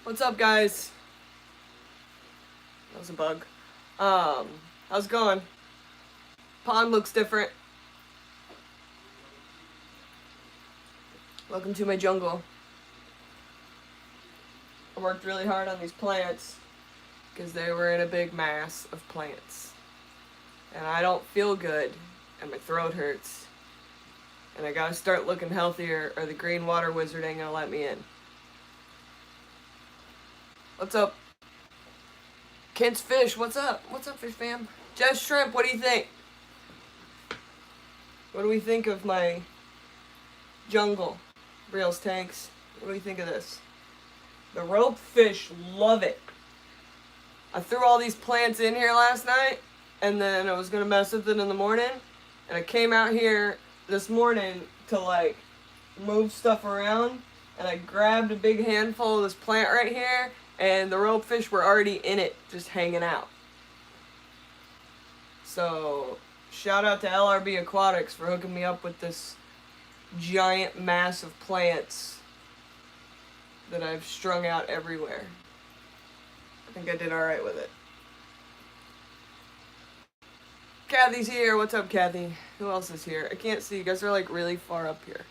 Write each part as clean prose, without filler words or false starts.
What's up, guys? That was a bug. How's it going? Pond looks different. Welcome to my jungle. I worked really hard on these plants because they were in a big mass of plants. And I don't feel good, and my throat hurts. And I gotta start looking healthier, or the green water wizard ain't gonna let me in. What's up? Kent's Fish, what's up? What's up, Fish Fam? Jess Shrimp, what do you think? What do we think of my jungle? Briel's tanks. What do we think of this? The ropefish love it. I threw all these plants in here last night, and then I was gonna mess with it in the morning, and I came out here this morning to like move stuff around, and I grabbed a big handful of this plant right here, and the ropefish were already in it, just hanging out. So, shout out to LRB Aquatics for hooking me up with this giant mass of plants that I've strung out everywhere. I think I did alright with it. Kathy's here. What's up, Kathy? Who else is here? I can't see. You guys are like really far up here.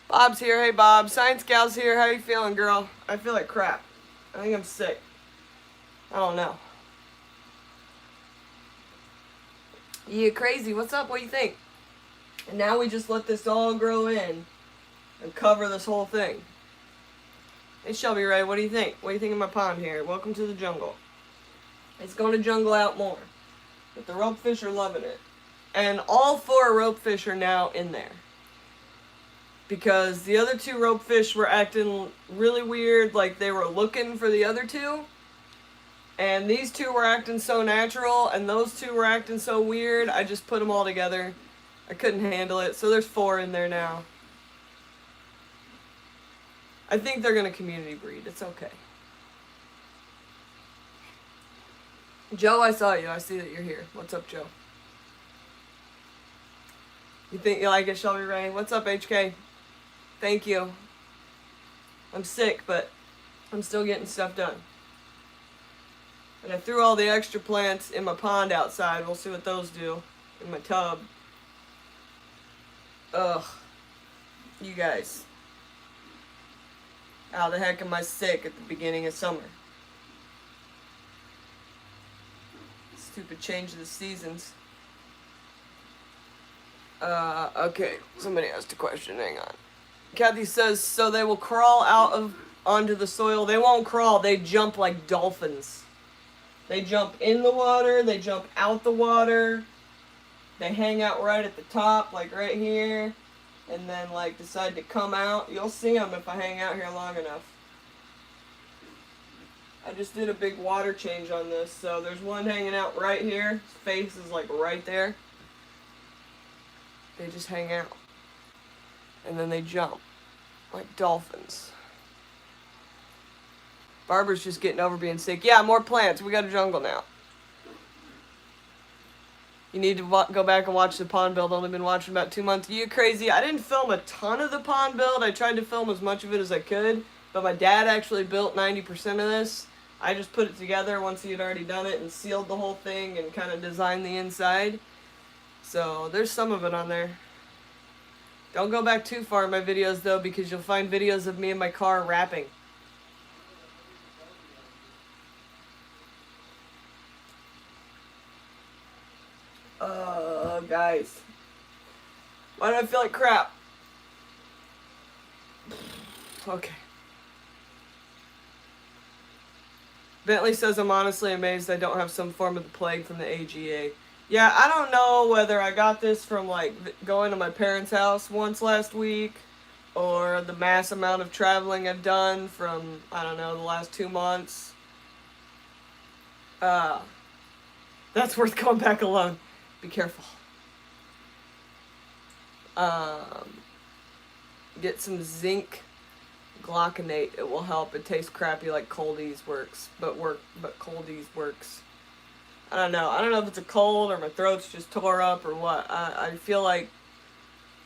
Bob's here. Hey, Bob. Science Gal's here. How you feeling, girl? I feel like crap. I think I'm sick. I don't know. Yeah, crazy. What's up? What do you think? And now we just let this all grow in and cover this whole thing. Hey, Shelby Ray, what do you think? What do you think of my pond here? Welcome to the jungle. It's going to jungle out more. But the ropefish are loving it. And all 4 ropefish are now in there. Because the other 2 ropefish were acting really weird, like they were looking for the other 2. And these 2 were acting so natural, and those 2 were acting so weird, I just put them all together. I couldn't handle it, so there's 4 in there now. I think they're gonna community breed, it's okay. Joe, I saw you, I see that you're here. What's up, Joe? You think you like it, Shelby Ray? What's up, HK? Thank you. I'm sick, but I'm still getting stuff done. And I threw all the extra plants in my pond outside. We'll see what those do in my tub. Ugh. You guys. How the heck am I sick at the beginning of summer? Stupid change of the seasons. Okay. Somebody asked a question. Hang on. Kathy says, so they will crawl onto the soil. They won't crawl. They jump like dolphins. They jump in the water. They jump out the water. They hang out right at the top, like right here. And then, like, decide to come out. You'll see them if I hang out here long enough. I just did a big water change on this. So there's one hanging out right here. His face is, like, right there. They just hang out. And then they jump. Like dolphins. Barbara's just getting over being sick. Yeah, more plants. We got a jungle now. You need to go back and watch the pond build. Only been watching about 2 months. You crazy? I didn't film a ton of the pond build. I tried to film as much of it as I could. But my dad actually built 90% of this. I just put it together once he had already done it and sealed the whole thing and kind of designed the inside. So there's some of it on there. Don't go back too far in my videos though, because you'll find videos of me in my car rapping. Guys. Why do I feel like crap? Okay. Bentley says, I'm honestly amazed I don't have some form of the plague from the AGA. Yeah, I don't know whether I got this from, like, going to my parents' house once last week, or the mass amount of traveling I've done from, I don't know, the last 2 months. That's worth going back alone. Be careful. Get some zinc gluconate. It will help. It tastes crappy like Coldy's works, but Coldy's works. I don't know. I don't know if it's a cold or my throat's just tore up or what. I feel like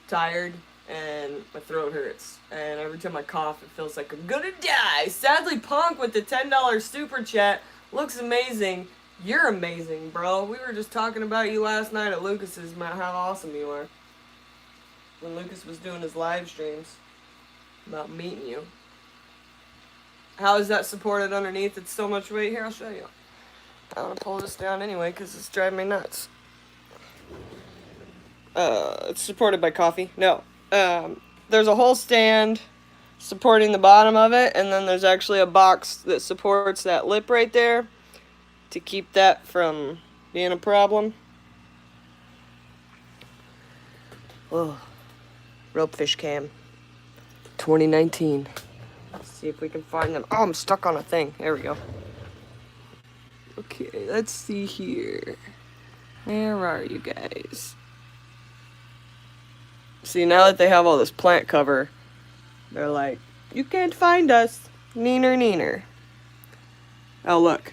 tired. and my throat hurts. And every time I cough, it feels like I'm gonna die. Sadly, Punk with the $10 super chat looks amazing. You're amazing, bro. We were just talking about you last night at Lucas's, about how awesome you are. When Lucas was doing his live streams about meeting you. How is that supported underneath? It's so much weight. Here, I'll show you. I want to pull this down anyway because it's driving me nuts. It's supported by coffee. No. There's a whole stand supporting the bottom of it, and then there's actually a box that supports that lip right there to keep that from being a problem. Oh, ropefish cam 2019. Let's see if we can find them. Oh, I'm stuck on a thing. There we go. Okay, let's see here. Where are you guys? See, now that they have all this plant cover, they're like, you can't find us. Neener, neener. Oh, look.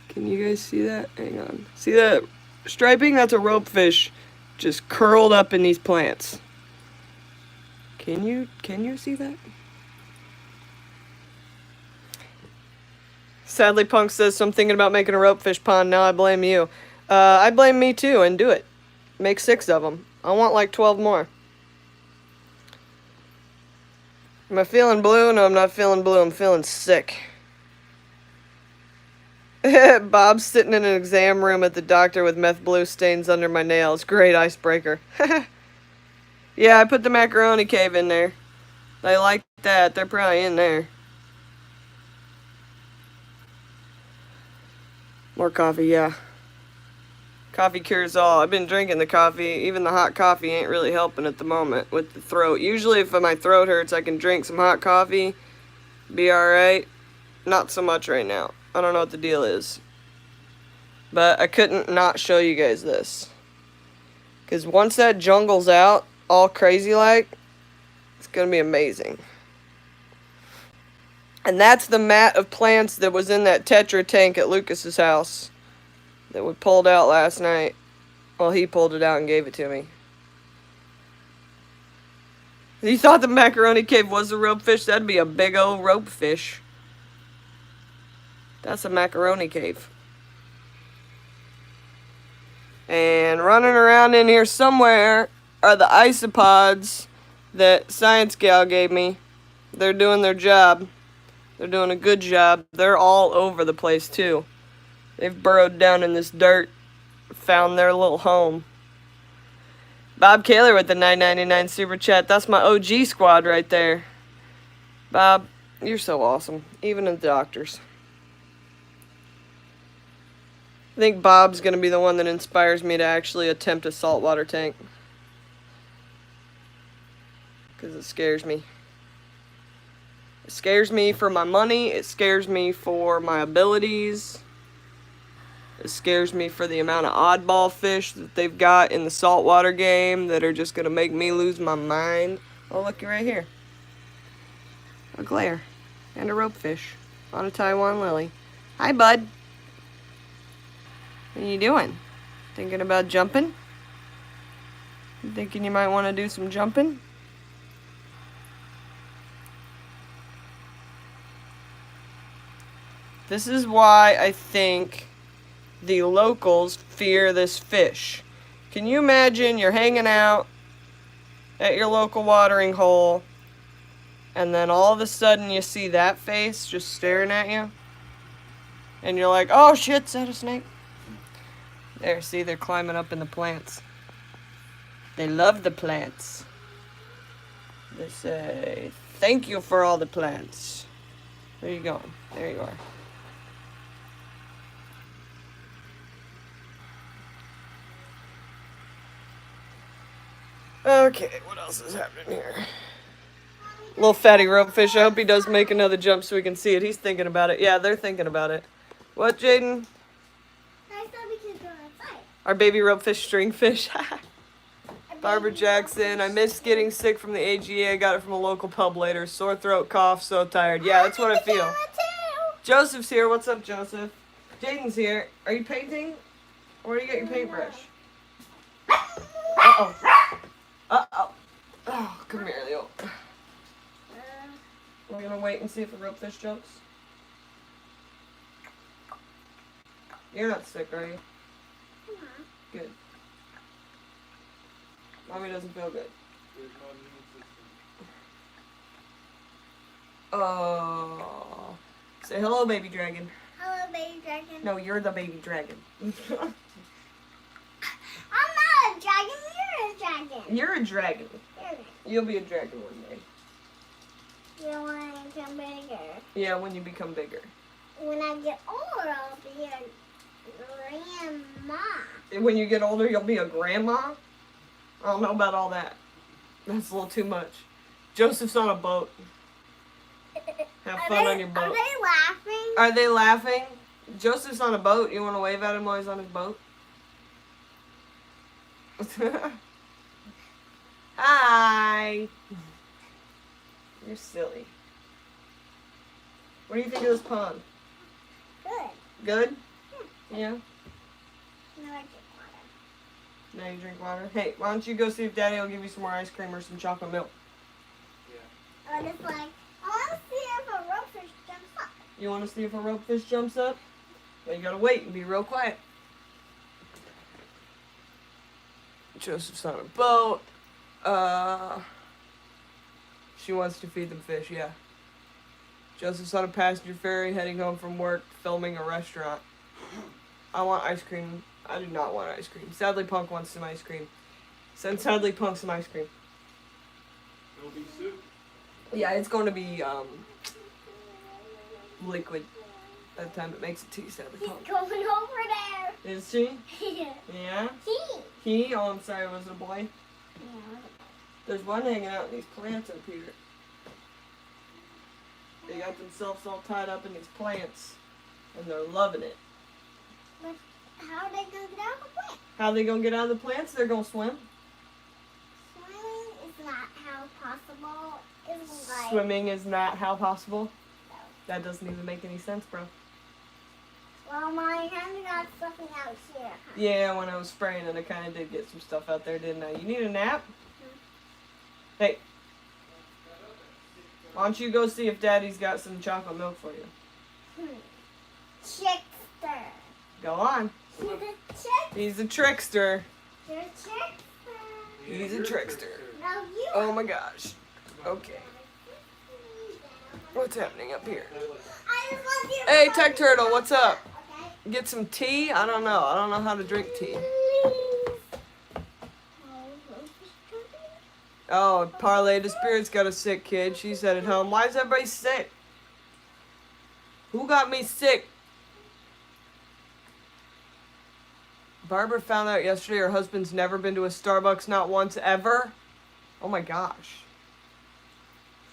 Can you guys see that? Hang on. See that striping? That's a ropefish just curled up in these plants. Can you see that? Sadly, Punk says, so I'm thinking about making a ropefish pond. Now I blame you. I blame me too, and do it. Make 6 of them. I want like 12 more. Am I feeling blue? No, I'm not feeling blue. I'm feeling sick. Bob's sitting in an exam room at the doctor with meth blue stains under my nails. Great icebreaker. Yeah, I put the macaroni cave in there. They like that. They're probably in there. More coffee, yeah. Coffee cures all. I've been drinking the coffee. Even the hot coffee ain't really helping at the moment with the throat. Usually if my throat hurts, I can drink some hot coffee. Be alright. Not so much right now. I don't know what the deal is. But I couldn't not show you guys this. Because once that jungle's out, all crazy like, it's going to be amazing. And that's the mat of plants that was in that Tetra tank at Lucas's house. That we pulled out last night. Well, he pulled it out and gave it to me. You thought the macaroni cave was a ropefish? That'd be a big old ropefish. That's a macaroni cave. And running around in here somewhere are the isopods that Science Gal gave me. They're doing their job. They're doing a good job. They're all over the place too. They've burrowed down in this dirt, found their little home. Bob Kaler with the $9.99 super chat. That's my OG squad right there. Bob, you're so awesome. Even the doctors. I think Bob's going to be the one that inspires me to actually attempt a saltwater tank. Because it scares me. It scares me for my money. It scares me for my abilities. It scares me for the amount of oddball fish that they've got in the saltwater game that are just going to make me lose my mind. Oh, looky right here. A glare. And a ropefish on a Taiwan lily. Hi, bud. What are you doing? Thinking about jumping? You thinking you might want to do some jumping? This is why I think the locals fear this fish. Can you imagine you're hanging out at your local watering hole and then all of a sudden you see that face just staring at you? And you're like, oh shit, is that a snake? There, see, they're climbing up in the plants. They love the plants. They say, thank you for all the plants. Where are you going? There you are. Okay, what else is happening here? Little fatty ropefish. I hope he does make another jump so we can see it. He's thinking about it. Yeah, they're thinking about it. What, Jaden? Our baby ropefish stringfish. Barbara Jackson. I miss getting sick from the AGA. I got it from a local pub later. Sore throat, cough, so tired. Yeah, that's what I feel. Joseph's here. What's up, Joseph? Jaden's here. Are you painting? Where do you get your paintbrush? Uh-oh. Uh-oh. Oh, come here, Leo. We're gonna wait and see if a ropefish jumps. You're not sick, are you? Good. Mommy doesn't feel good. Oh. Say hello, baby dragon. Hello, baby dragon. No, you're the baby dragon. I'm not a dragon. You're a dragon. You're a dragon. You're a You'll be a dragon one day. You want to become bigger. Yeah, when you become bigger. When I get older, I'll be a grandma. When you get older, you'll be a grandma? I don't know about all that. That's a little too much. Joseph's on a boat. Have fun on your boat. Are they laughing? Are they laughing? Joseph's on a boat. You want to wave at him while he's on his boat? Hi. You're silly. What do you think of this pond? Good. Good? Yeah? No, I drink water. Now you drink water? Hey, why don't you go see if Daddy will give you some more ice cream or some chocolate milk? I was like, I want to see if a ropefish jumps up. You want to see if a ropefish jumps up? Well, you gotta wait and be real quiet. Joseph's on a boat. She wants to feed them fish, yeah. Joseph's on a passenger ferry heading home from work, filming a restaurant. I want ice cream. I do not want ice cream. Sadly, Punk wants some ice cream. Send Sadly Punk some ice cream. It'll be soup. Yeah, it's going to be liquid. By the time it makes it tea, Sadly He's Punk. going over there. Is she? Yeah. Yeah? He. He? Oh, I'm sorry, was it a boy? Yeah. There's one hanging out in these plants up here. They got themselves all tied up in these plants, and they're loving it. But how are they going to get out of the plant? How they gonna get out of the plants? They're gonna swim. Swimming is not how possible. It's like... Swimming is not how possible. That doesn't even make any sense, bro. Well, my hand got something out here. Yeah, when I was spraying it, I kind of did get some stuff out there, didn't I? You need a nap? Hey. Why don't you go see if Daddy's got some chocolate milk for you? Trickster. Go on. He's a trickster. He's a trickster. You're a trickster. He's a trickster. No, you Oh my gosh. Okay. What's happening up here? I just want you to Hey, Tec Turtle, what's up? Okay. Get some tea? I don't know. I don't know how to drink tea. Oh, Parlay the Spirit's got a sick kid. She's headed home. Why is everybody sick? Who got me sick? Barbara found out yesterday her husband's never been to a Starbucks, not once ever. Oh my gosh.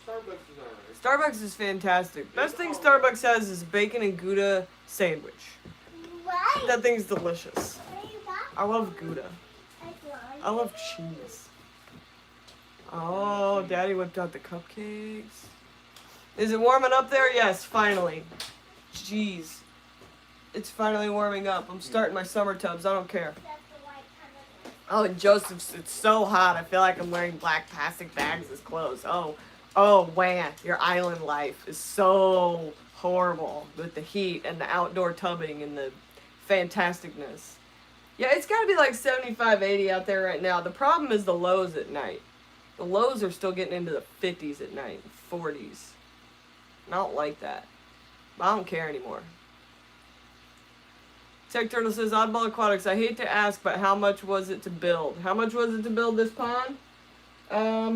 Starbucks is alright. Starbucks is fantastic. Best thing Starbucks has is bacon and Gouda sandwich. What? That thing's delicious. What do you got? I love Gouda. I love cheese. Oh, Daddy whipped out the cupcakes. Is it warming up there? Yes, finally. Jeez. It's finally warming up. I'm starting my summer tubs. I don't care. Oh, and Joseph's, it's so hot. I feel like I'm wearing black plastic bags as clothes. Oh, man. Your island life is so horrible with the heat and the outdoor tubbing and the fantasticness. Yeah, it's got to be like 75, 80 out there right now. The problem is the lows at night. The lows are still getting into the 50s at night, 40s. I don't like that. But I don't care anymore. Tec Turtle says, Oddball Aquatics, I hate to ask, but how much was it to build? How much was it to build this pond?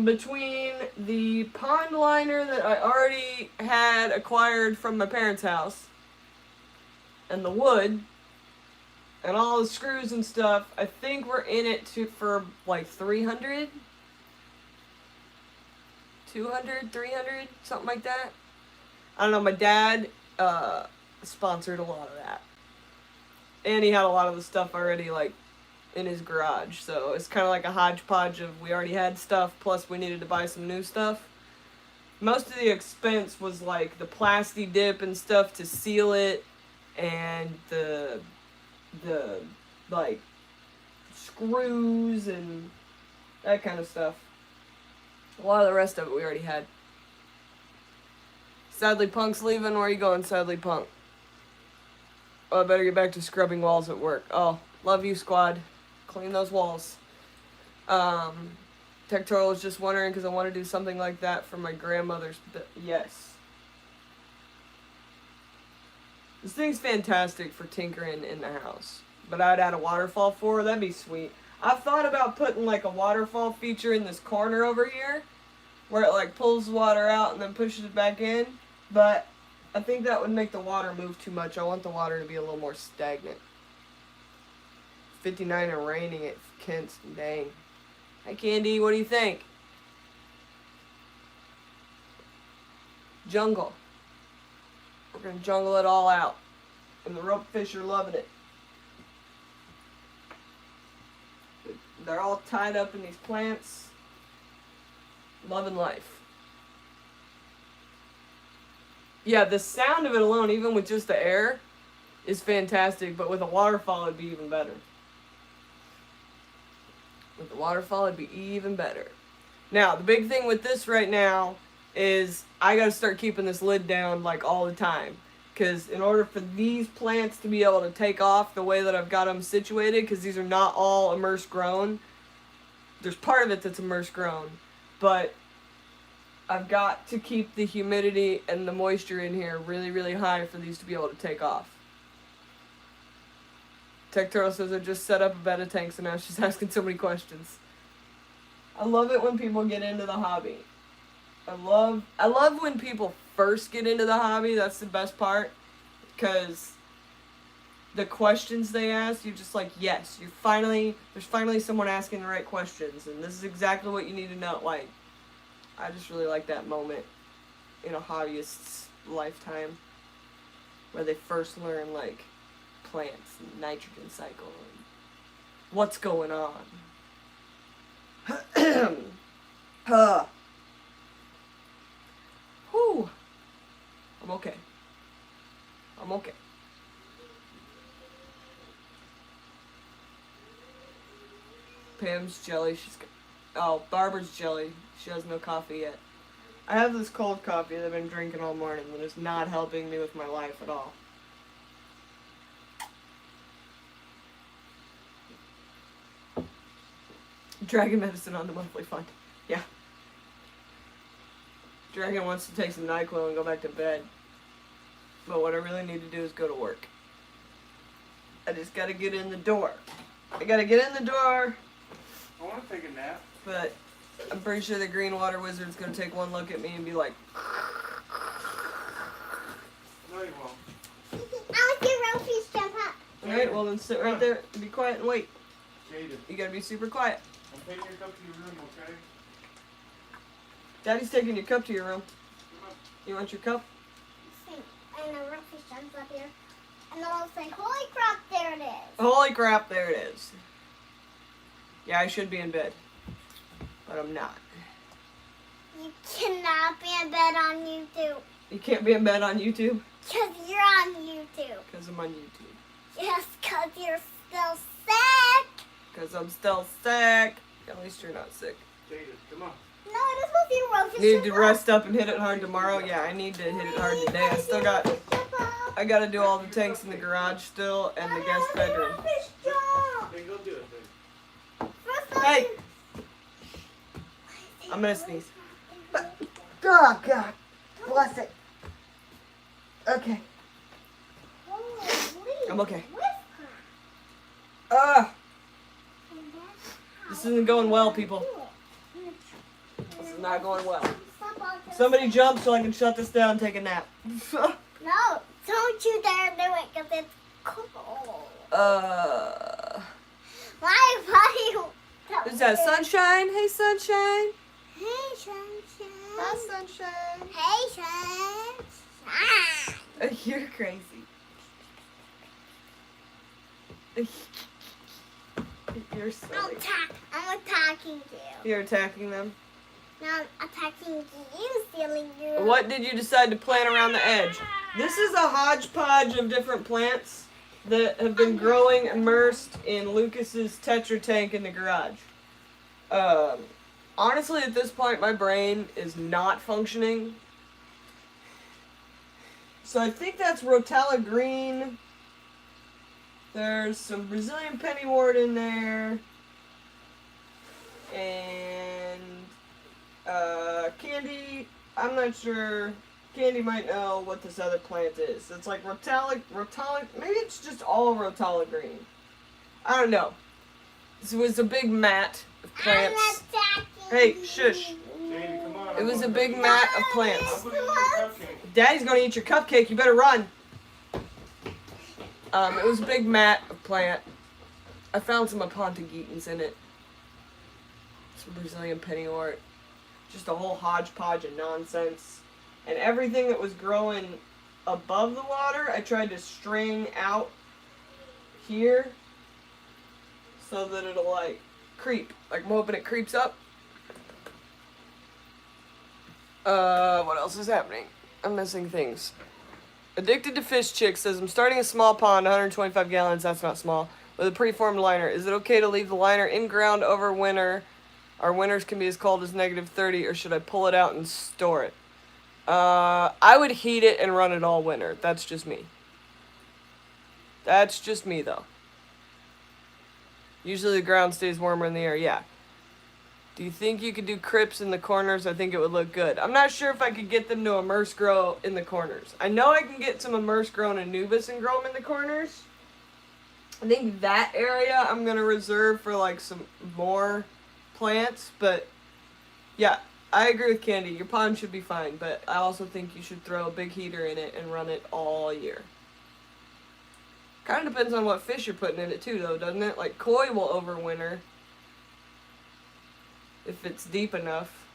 Between the pond liner that I already had acquired from my parents' house and the wood and all the screws and stuff, I think we're in it for like 300, 200, 300, something like that. I don't know, my dad sponsored a lot of that. And he had a lot of the stuff already, like, in his garage. So it's kind of like a hodgepodge of we already had stuff, plus we needed to buy some new stuff. Most of the expense was, like, the plasti dip and stuff to seal it, and the like, screws and That kind of stuff. A lot of the rest of it we already had. Sadly Punk's leaving. Where are you going, Sadly Punk? Oh, I better get back to scrubbing walls at work. Oh, love you, squad. Clean those walls. Tec Turtle was just wondering because I want to do something like that for my grandmother's. Yes. This thing's fantastic for tinkering in the house. But I'd add a waterfall for her. That'd be sweet. I've thought about putting like a waterfall feature in this corner over here, where it like pulls the water out and then pushes it back in. But I think that would make the water move too much. I want the water to be a little more stagnant. 59 and raining at Kent. Dang. Hi, Candy. What do you think? Jungle. We're going to jungle it all out. And the ropefish are loving it. They're all tied up in these plants. Loving life. Yeah, the sound of it alone, even with just the air, is fantastic. But with a waterfall, it'd be even better. With the waterfall, it'd be even better. Now, the big thing with this right now is I got to start keeping this lid down like all the time. Because in order for these plants to be able to take off the way that I've got them situated, because these are not all immersed grown. There's part of it that's immersed grown. But I've got to keep the humidity and the moisture in here really, really high for these to be able to take off. Tec Turtle says I just set up a bed of tanks and now she's asking so many questions. I love it when people get into the hobby. I love when people first get into the hobby. That's the best part. Because the questions they ask, you're just like, yes, there's finally someone asking the right questions. And this is exactly what you need to know. Like, I just really like that moment in a hobbyist's lifetime. Where they first learn, like, plants and nitrogen cycle and what's going on. Whew. I'm okay. I'm okay. Pam's jelly. Barbara's jelly. She has no coffee yet. I have this cold coffee that I've been drinking all morning that is not helping me with my life at all. Dragon medicine on the monthly fund. Yeah. Dragon wants to take some NyQuil and go back to bed. But what I really need to do is go to work. I just gotta get in the door. I gotta get in the door. I want to take a nap. But I'm pretty sure the green water wizard's gonna take one look at me and be like... No, you won't. I want your ropefish jump up. Alright, well then sit right there and be quiet and wait. Jaded. You gotta be super quiet. I'm taking your cup to your room, okay? Daddy's taking your cup to your room. Come on. You want your cup? And the ropefish jumps up here. And then I'll say, holy crap, there it is. Holy crap, there it is. Yeah, I should be in bed. But I'm not. You cannot be in bed on YouTube. You can't be in bed on YouTube? Because you're on YouTube. Because I'm on YouTube. Yes, because you're still sick. Because I'm still sick. At least you're not sick. Jaded, come on. No, it is supposed to be a ropefish. Need to rest up and hit it hard tomorrow? Yeah, I need to hit it hard today. I gotta do all the tanks in the garage still and the guest bedroom. Then go do it then. Hey! I'm gonna sneeze. Oh, God. Bless it. Okay. I'm okay. This isn't going well, people. This is not going well. Somebody jump so I can shut this down and take a nap. No, don't you dare do it because it's cold. Why? Is that Sunshine? Hey, Sunshine. Hey, sunshine. Hi, Sunshine. Hey, sunshine. You're crazy. You're silly. I'm attacking you. You're attacking them? No, I'm attacking you, silly girl. What did you decide to plant around the edge? This is a hodgepodge of different plants that have been growing immersed in Lucas's Tetra tank in the garage. Honestly, at this point, my brain is not functioning. So I think that's Rotella green. There's some Brazilian pennywort in there. And Candy, I'm not sure. Candy might know what this other plant is. It's like Rotella, maybe it's just all Rotella green. I don't know. This was a big mat of plants. Hey, shush. Jamie, come on. It was a big mat of plants. I'm gonna eat your cupcake. Daddy's gonna eat your cupcake. You better run. It was a big mat of plant. I found some Apontagetans in it. Some Brazilian pennywort. Just a whole hodgepodge of nonsense. And everything that was growing above the water, I tried to string out here so that it'll like creep. Like I'm hoping it creeps up. What else is happening? I'm missing things. Addicted to Fish Chick says, I'm starting a small pond, 125 gallons, that's not small, with a preformed liner. Is it okay to leave the liner in ground over winter? Our winters can be as cold as -30, or should I pull it out and store it? I would heat it and run it all winter. That's just me. That's just me, though. Usually the ground stays warmer in the air, yeah. Do you think you could do crypts in the corners? I think it would look good. I'm not sure if I could get them to immerse grow in the corners. I know I can get some immerse grown Anubis and grow them in the corners. I think that area I'm going to reserve for like some more plants. But yeah, I agree with Candy. Your pond should be fine. But I also think you should throw a big heater in it and run it all year. Kind of depends on what fish you're putting in it too, though, doesn't it? Like koi will overwinter. If it's deep enough.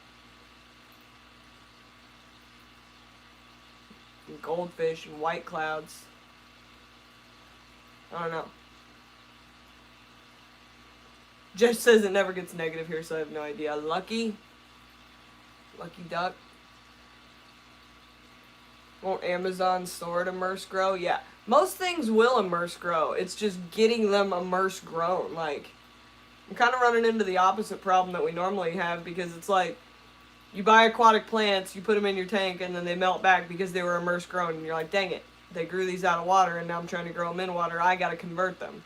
And goldfish and white clouds. I don't know. Jeff says it never gets negative here, so I have no idea. Lucky duck. Won't Amazon store it immerse grow? Yeah. Most things will immerse grow. It's just getting them immerse grown. Like, I'm kind of running into the opposite problem that we normally have, because it's like you buy aquatic plants, you put them in your tank, and then they melt back because they were immerse grown, and you're like, dang it, they grew these out of water, and now I'm trying to grow them in water. I got to convert them.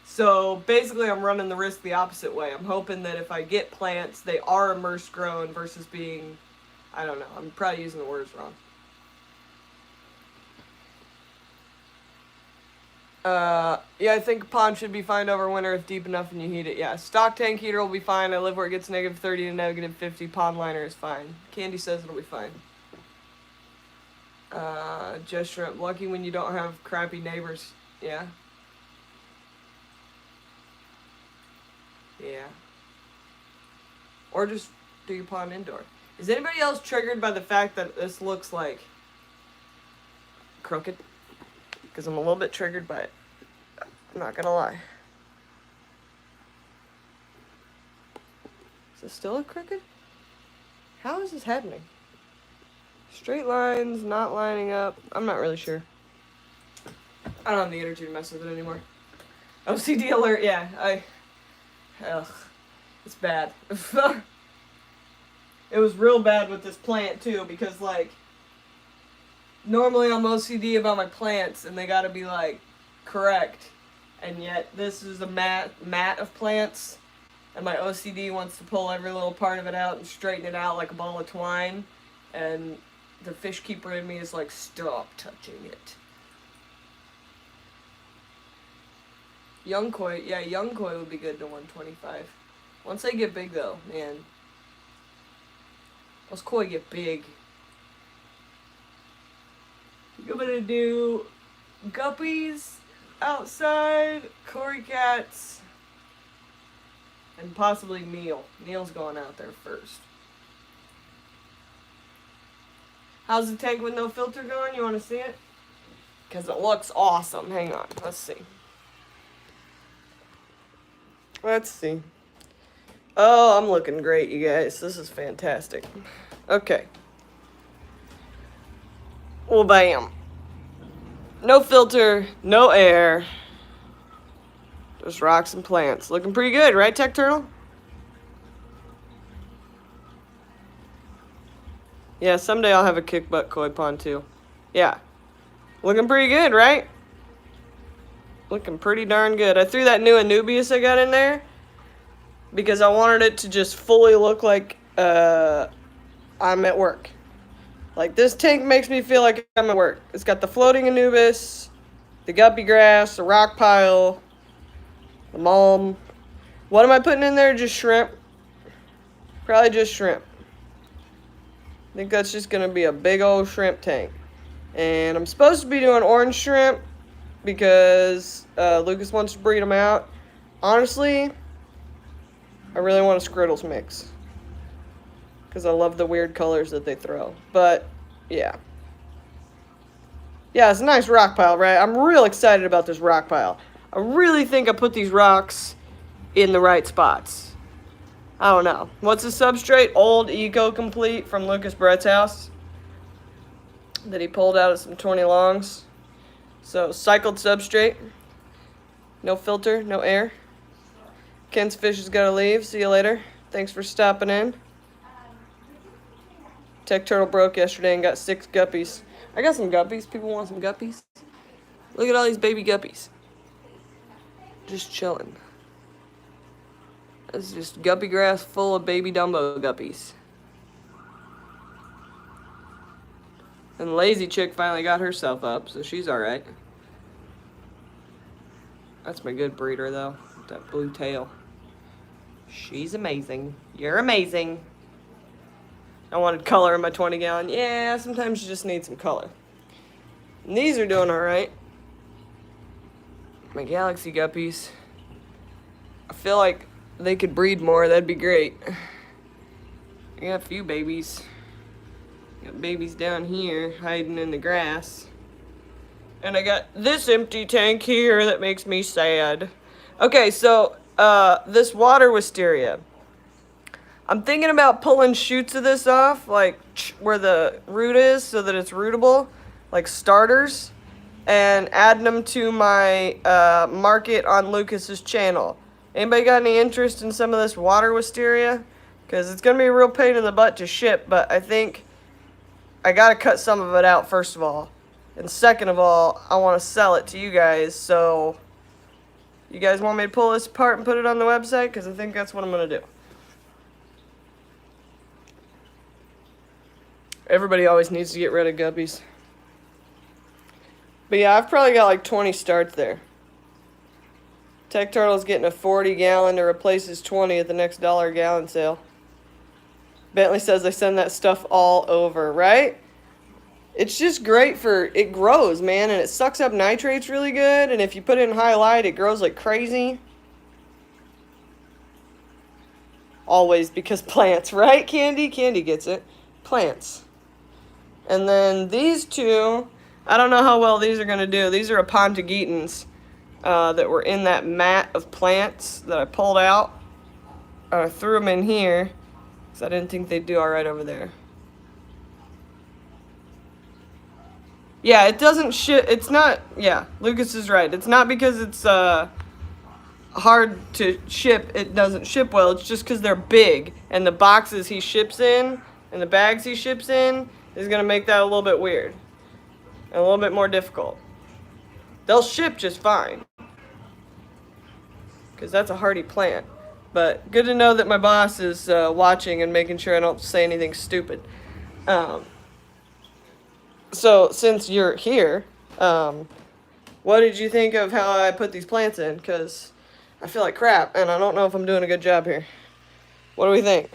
So basically, I'm running the risk the opposite way. I'm hoping that if I get plants, they are immerse grown versus being, I don't know, I'm probably using the words wrong. Yeah, I think a pond should be fine over winter if deep enough and you heat it. Yeah, stock tank heater will be fine. I live where it gets -30 to -50. Pond liner is fine. Candy says it'll be fine. Just shrimp. Lucky when you don't have crappy neighbors. Yeah. Yeah. Or just do your pond indoor. Is anybody else triggered by the fact that this looks like crooked? Because I'm a little bit triggered by it. I'm not gonna lie. Is this still a crooked? How is this happening? Straight lines, not lining up. I'm not really sure. I don't have the energy to mess with it anymore. OCD alert, yeah. Ugh. It's bad. It was real bad with this plant too, because like, normally I'm OCD about my plants and they gotta be like correct, and yet this is a mat of plants, and my OCD wants to pull every little part of it out and straighten it out like a ball of twine, and the fish keeper in me is like, stop touching it. Young koi, yeah, young koi would be good to 125. Once they get big though, man. Once koi get big, you're gonna do guppies outside, cory cats, and possibly Neil. Neil's going out there first. How's the tank with no filter going? You want to see it? Because it looks awesome. Hang on. Let's see. Let's see. Oh, I'm looking great, you guys. This is fantastic. Okay. Well, bam. No filter, no air. Just rocks and plants. Looking pretty good, right, Tec Turtle? Yeah, someday I'll have a kick butt koi pond too. Yeah. Looking pretty good, right? Looking pretty darn good. I threw that new Anubias I got in there because I wanted it to just fully look like I'm at work. Like, this tank makes me feel like I'm at work. It's got the floating Anubis, the guppy grass, the rock pile, the mulm. What am I putting in there? Just shrimp. Probably just shrimp. I think that's just going to be a big old shrimp tank. And I'm supposed to be doing orange shrimp because Lucas wants to breed them out. Honestly, I really want a Scriddles mix because I love the weird colors that they throw. But, yeah. Yeah, it's a nice rock pile, right? I'm real excited about this rock pile. I really think I put these rocks in the right spots. I don't know. What's the substrate? Old Eco Complete from Lucas Brett's house that he pulled out of some 20 longs. So, cycled substrate. No filter, no air. Ken's fish has got to leave. See you later. Thanks for stopping in. Tec Turtle broke yesterday and got 6 guppies. I got some guppies. People want some guppies. Look at all these baby guppies. Just chilling. It's just guppy grass full of baby Dumbo guppies. And Lazy Chick finally got herself up, so she's alright. That's my good breeder, though. With that blue tail. She's amazing. You're amazing. I wanted color in my 20 gallon. Yeah, sometimes you just need some color. And these are doing alright. My Galaxy guppies. I feel like they could breed more. That'd be great. I got a few babies. Got babies down here hiding in the grass. And I got this empty tank here that makes me sad. Okay, so this water wisteria. I'm thinking about pulling shoots of this off, like where the root is, so that it's rootable, like starters, and adding them to my market on Lucas's channel. Anybody got any interest in some of this water wisteria? Because it's going to be a real pain in the butt to ship, but I think I got to cut some of it out, first of all. And second of all, I want to sell it to you guys, so you guys want me to pull this apart and put it on the website? Because I think that's what I'm going to do. Everybody always needs to get rid of guppies. But yeah, I've probably got like 20 starts there. Tec Turtle's getting a 40 gallon to replace his 20 at the next $1 a gallon sale. Bentley says they send that stuff all over, right? It's just great for, it grows, man, and it sucks up nitrates really good, and if you put it in high light, it grows like crazy. Always because plants, right, Candy? Candy gets it. Plants. And then these two, I don't know how well these are going to do. These are Apontagetans that were in that mat of plants that I pulled out. I threw them in here because I didn't think they'd do all right over there. Yeah, it doesn't ship. It's not, yeah, Lucas is right. It's not because it's hard to ship, it doesn't ship well. It's just because they're big. And the boxes he ships in and the bags he ships in is going to make that a little bit weird. And a little bit more difficult. They'll ship just fine. Because that's a hardy plant. But good to know that my boss is watching and making sure I don't say anything stupid. So, since you're here, what did you think of how I put these plants in? Because I feel like crap, and I don't know if I'm doing a good job here. What do we think?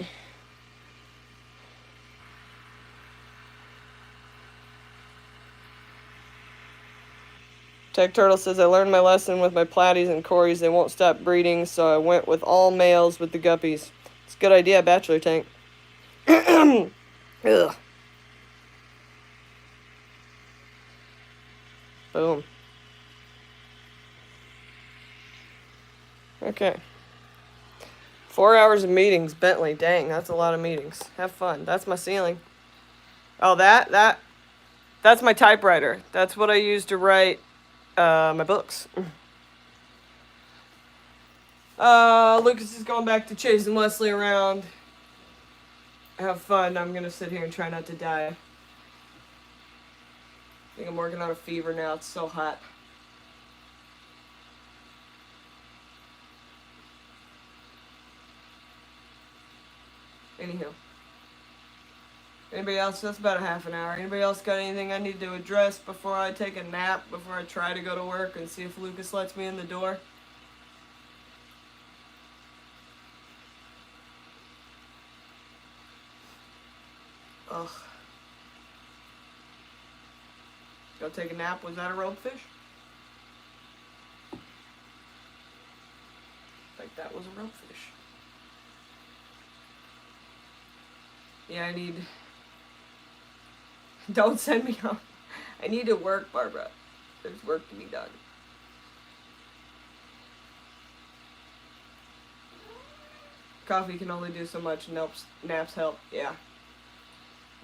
Tec Turtle says, I learned my lesson with my platies and cories. They won't stop breeding, so I went with all males with the guppies. It's a good idea, bachelor tank. Ugh. Boom. Okay. 4 hours of meetings, Bentley. Dang, that's a lot of meetings. Have fun. That's my ceiling. Oh, that's my typewriter. That's what I use to write my books. Lucas is going back to chasing Leslie around. have fun. I'm gonna sit here and try not to die. I think I'm working on a fever now. It's so hot. Anyhow. Anybody else? That's about a half an hour. Anybody else got anything I need to address before I take a nap, before I try to go to work and see if Lucas lets me in the door? Ugh. Go take a nap. Was that a ropefish? Like that was a ropefish. Yeah, I need... Don't send me home. I need to work, Barbara. There's work to be done. Coffee can only do so much. Naps help. Yeah.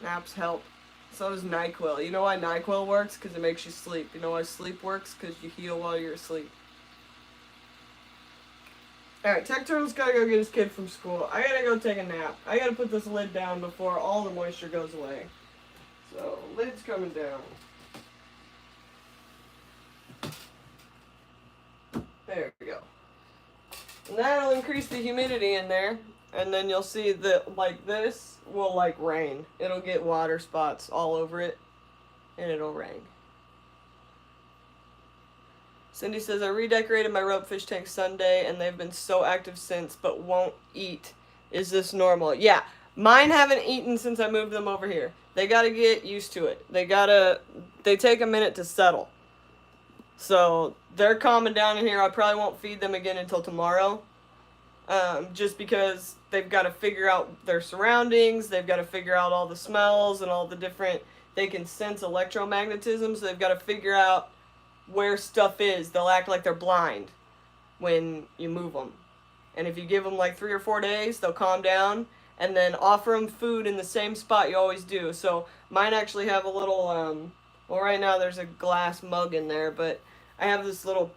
Naps help. So does NyQuil. You know why NyQuil works? Because it makes you sleep. You know why sleep works? Because you heal while you're asleep. Alright, Tec Turtle's gotta go get his kid from school. I gotta go take a nap. I gotta put this lid down before all the moisture goes away. So, lid's coming down. There we go. And that'll increase the humidity in there. And then you'll see that, like, this will, like, rain. It'll get water spots all over it. And it'll rain. Cindy says, I redecorated my ropefish tank Sunday, and they've been so active since, but won't eat. Is this normal? Yeah. Mine haven't eaten since I moved them over here. They gotta get used to it. They take a minute to settle. So, they're calming down in here. I probably won't feed them again until tomorrow. Just because they've got to figure out their surroundings. They've got to figure out all the smells and all the different... They can sense electromagnetism, so they've got to figure out where stuff is. They'll act like they're blind when you move them. And if you give them like 3 or 4 days, they'll calm down. And then offer them food in the same spot you always do. So mine actually have a little, well, right now there's a glass mug in there, but I have this little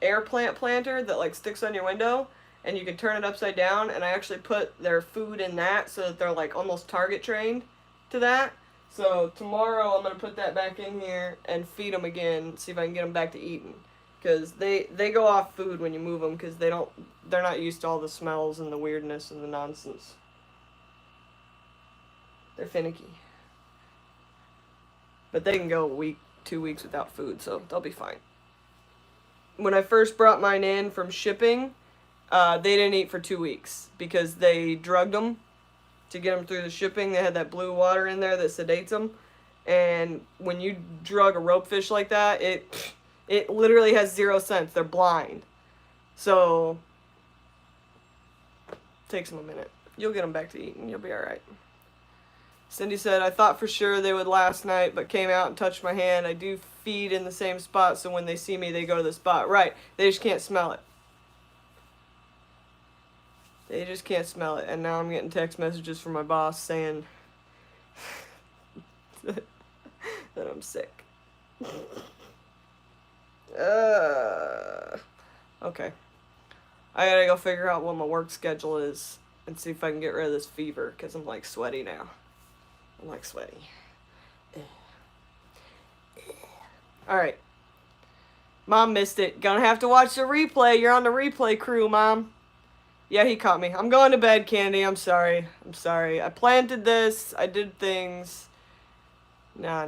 air plant planter that like sticks on your window, and you can turn it upside down, and I actually put their food in that so that they're like almost target trained to that. So tomorrow I'm going to put that back in here and feed them again, see if I can get them back to eating. Because they go off food when you move them, because they're not used to all the smells and the weirdness and the nonsense. They're finicky. But they can go a week, 2 weeks without food, so they'll be fine. When I first brought mine in from shipping, they didn't eat for 2 weeks because they drugged them to get them through the shipping. They had that blue water in there that sedates them. And when you drug a ropefish like that, it literally has 0 sense. They're blind. So, it takes them a minute. You'll get them back to eating. You'll be alright. Cindy said, I thought for sure they would last night, but came out and touched my hand. I do feed in the same spot, so when they see me, they go to the spot. Right. They just can't smell it. They just can't smell it. And now I'm getting text messages from my boss saying that I'm sick. Okay. I gotta go figure out what my work schedule is and see if I can get rid of this fever, because I'm like sweaty now. I'm like sweaty. Alright. Mom missed it. Gonna have to watch the replay. You're on the replay crew, Mom. Yeah, he caught me. I'm going to bed, Candy. I'm sorry. I planted this. I did things. Nah,